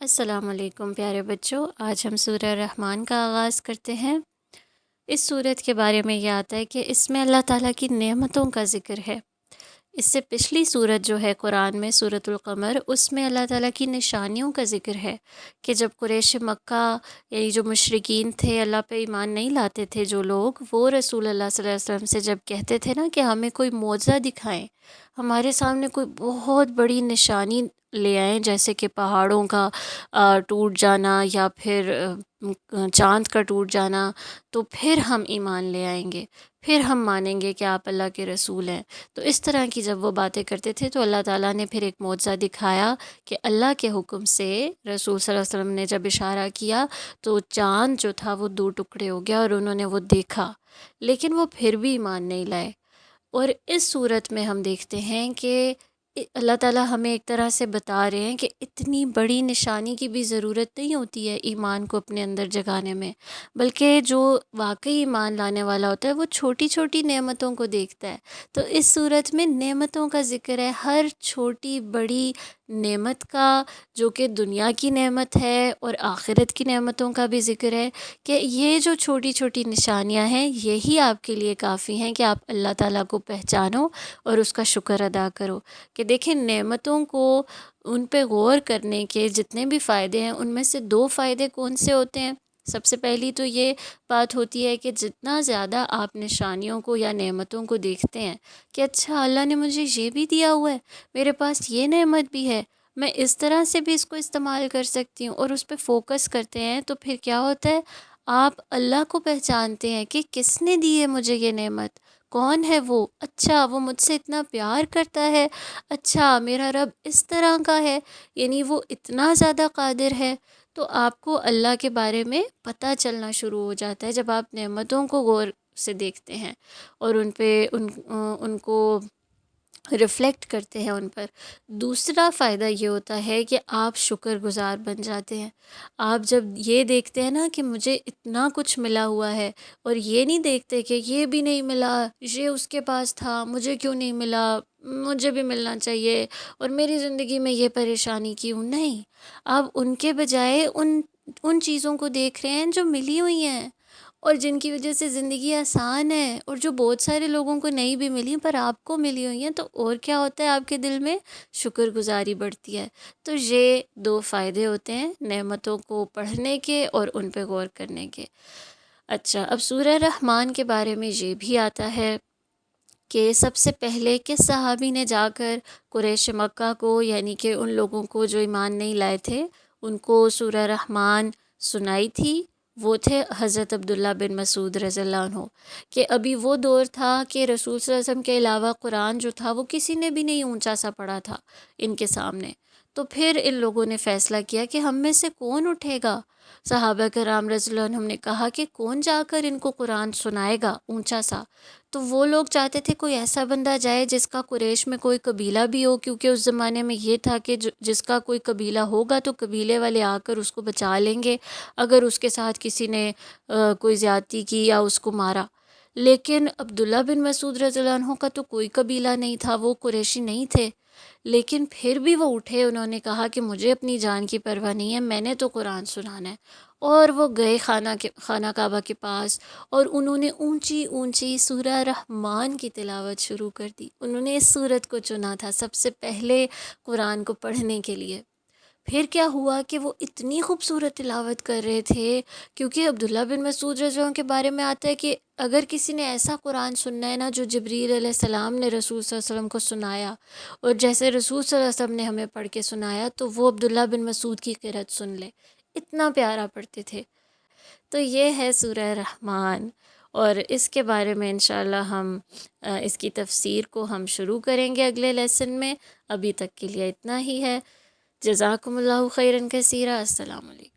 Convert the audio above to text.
السلام علیکم پیارے بچوں، آج ہم سورہ رحمان کا آغاز کرتے ہیں۔ اس سورت کے بارے میں یہ آتا ہے کہ اس میں اللہ تعالیٰ کی نعمتوں کا ذکر ہے۔ اس سے پچھلی سورت جو ہے قرآن میں سورۃ القمر، اس میں اللہ تعالیٰ کی نشانیوں کا ذکر ہے کہ جب قریش مکہ یعنی جو مشرکین تھے، اللہ پہ ایمان نہیں لاتے تھے جو لوگ، وہ رسول اللہ صلی اللہ علیہ وسلم سے جب کہتے تھے نا کہ ہمیں کوئی معجزہ دکھائیں، ہمارے سامنے کوئی بہت بڑی نشانی لے آئیں، جیسے کہ پہاڑوں کا ٹوٹ جانا یا پھر چاند کا ٹوٹ جانا، تو پھر ہم ایمان لے آئیں گے، پھر ہم مانیں گے کہ آپ اللہ کے رسول ہیں۔ تو اس طرح کی جب وہ باتیں کرتے تھے تو اللہ تعالیٰ نے پھر ایک معجزہ دکھایا کہ اللہ کے حکم سے رسول صلی اللہ علیہ وسلم نے جب اشارہ کیا تو چاند جو تھا وہ دو ٹکڑے ہو گیا اور انہوں نے وہ دیکھا، لیکن وہ پھر بھی ایمان نہیں لائے۔ اور اس صورت میں ہم دیکھتے ہیں کہ اللہ تعالیٰ ہمیں ایک طرح سے بتا رہے ہیں کہ اتنی بڑی نشانی کی بھی ضرورت نہیں ہوتی ہے ایمان کو اپنے اندر جگانے میں، بلکہ جو واقعی ایمان لانے والا ہوتا ہے وہ چھوٹی چھوٹی نعمتوں کو دیکھتا ہے۔ تو اس صورت میں نعمتوں کا ذکر ہے، ہر چھوٹی بڑی نعمت کا، جو کہ دنیا کی نعمت ہے اور آخرت کی نعمتوں کا بھی ذکر ہے، کہ یہ جو چھوٹی چھوٹی نشانیاں ہیں یہی آپ کے لیے کافی ہیں کہ آپ اللہ تعالیٰ کو پہچانو اور اس کا شکر ادا کرو۔ کہ دیکھیں نعمتوں کو، ان پہ غور کرنے کے جتنے بھی فائدے ہیں ان میں سے دو فائدے کون سے ہوتے ہیں؟ سب سے پہلی تو یہ بات ہوتی ہے کہ جتنا زیادہ آپ نشانیوں کو یا نعمتوں کو دیکھتے ہیں کہ اچھا اللہ نے مجھے یہ بھی دیا ہوا ہے، میرے پاس یہ نعمت بھی ہے، میں اس طرح سے بھی اس کو استعمال کر سکتی ہوں، اور اس پہ فوکس کرتے ہیں، تو پھر کیا ہوتا ہے، آپ اللہ کو پہچانتے ہیں کہ کس نے دی ہے مجھے یہ نعمت، کون ہے وہ، اچھا وہ مجھ سے اتنا پیار کرتا ہے، اچھا میرا رب اس طرح کا ہے، یعنی وہ اتنا زیادہ قادر ہے۔ تو آپ کو اللہ کے بارے میں پتہ چلنا شروع ہو جاتا ہے جب آپ نعمتوں کو غور سے دیکھتے ہیں اور ان پہ ان کو ریفلیکٹ کرتے ہیں ان پر۔ دوسرا فائدہ یہ ہوتا ہے کہ آپ شکر گزار بن جاتے ہیں۔ آپ جب یہ دیکھتے ہیں نا کہ مجھے اتنا کچھ ملا ہوا ہے، اور یہ نہیں دیکھتے کہ یہ بھی نہیں ملا، یہ اس کے پاس تھا مجھے کیوں نہیں ملا، مجھے بھی ملنا چاہیے، اور میری زندگی میں یہ پریشانی کیوں نہیں، آپ ان کے بجائے ان چیزوں کو دیکھ رہے ہیں جو ملی ہوئی ہیں اور جن کی وجہ سے زندگی آسان ہے، اور جو بہت سارے لوگوں کو نہیں بھی ملی پر آپ کو ملی ہوئی ہیں، تو اور کیا ہوتا ہے، آپ کے دل میں شکر گزاری بڑھتی ہے۔ تو یہ دو فائدے ہوتے ہیں نعمتوں کو پڑھنے کے اور ان پہ غور کرنے کے۔ اچھا، اب سورہ رحمان کے بارے میں یہ بھی آتا ہے کہ سب سے پہلے کس صحابی نے جا کر قریش مکہ کو، یعنی کہ ان لوگوں کو جو ایمان نہیں لائے تھے، ان کو سورہ رحمان سنائی تھی؟ وہ تھے حضرت عبداللہ بن مسعود رضی اللہ عنہ، کہ ابھی وہ دور تھا کہ رسول صلی اللہ علیہ وسلم کے علاوہ قرآن جو تھا وہ کسی نے بھی نہیں اونچا سا پڑھا تھا ان کے سامنے۔ تو پھر ان لوگوں نے فیصلہ کیا کہ ہم میں سے کون اٹھے گا؟ صحابہ کرام رضی اللہ عنہم نے کہا کہ کون جا کر ان کو قرآن سنائے گا اونچا سا؟ تو وہ لوگ چاہتے تھے کوئی ایسا بندہ جائے جس کا قریش میں کوئی قبیلہ بھی ہو، کیونکہ اس زمانے میں یہ تھا کہ جس کا کوئی قبیلہ ہوگا تو قبیلے والے آ کر اس کو بچا لیں گے اگر اس کے ساتھ کسی نے کوئی زیادتی کی یا اس کو مارا۔ لیکن عبداللہ بن مسعود رضی اللہ عنہ کا تو کوئی قبیلہ نہیں تھا، وہ قریشی نہیں تھے، لیکن پھر بھی وہ اٹھے، انہوں نے کہا کہ مجھے اپنی جان کی پرواہ نہیں ہے، میں نے تو قرآن سنانا ہے۔ اور وہ گئے خانہ کعبہ کے پاس، اور انہوں نے اونچی اونچی سورہ رحمان کی تلاوت شروع کر دی۔ انہوں نے اس سورت کو چنا تھا سب سے پہلے قرآن کو پڑھنے کے لیے۔ پھر کیا ہوا کہ وہ اتنی خوبصورت تلاوت کر رہے تھے، کیونکہ عبداللہ بن مسعود رضی اللہ عنہ کے بارے میں آتا ہے کہ اگر کسی نے ایسا قرآن سننا ہے نا جو جبریل علیہ السلام نے رسول صلی اللہ علیہ وسلم کو سنایا، اور جیسے رسول صلی اللہ علیہ وسلم نے ہمیں پڑھ کے سنایا، تو وہ عبداللہ بن مسعود کی قرأت سن لے، اتنا پیارا پڑھتے تھے۔ تو یہ ہے سورہ رحمان، اور اس کے بارے میں انشاءاللہ ہم اس کی تفسیر کو ہم شروع کریں گے اگلے لیسن میں۔ ابھی تک کے لیے اتنا ہی ہے۔ جزاکم اللہ خیرا کثیرا۔ السلام علیکم۔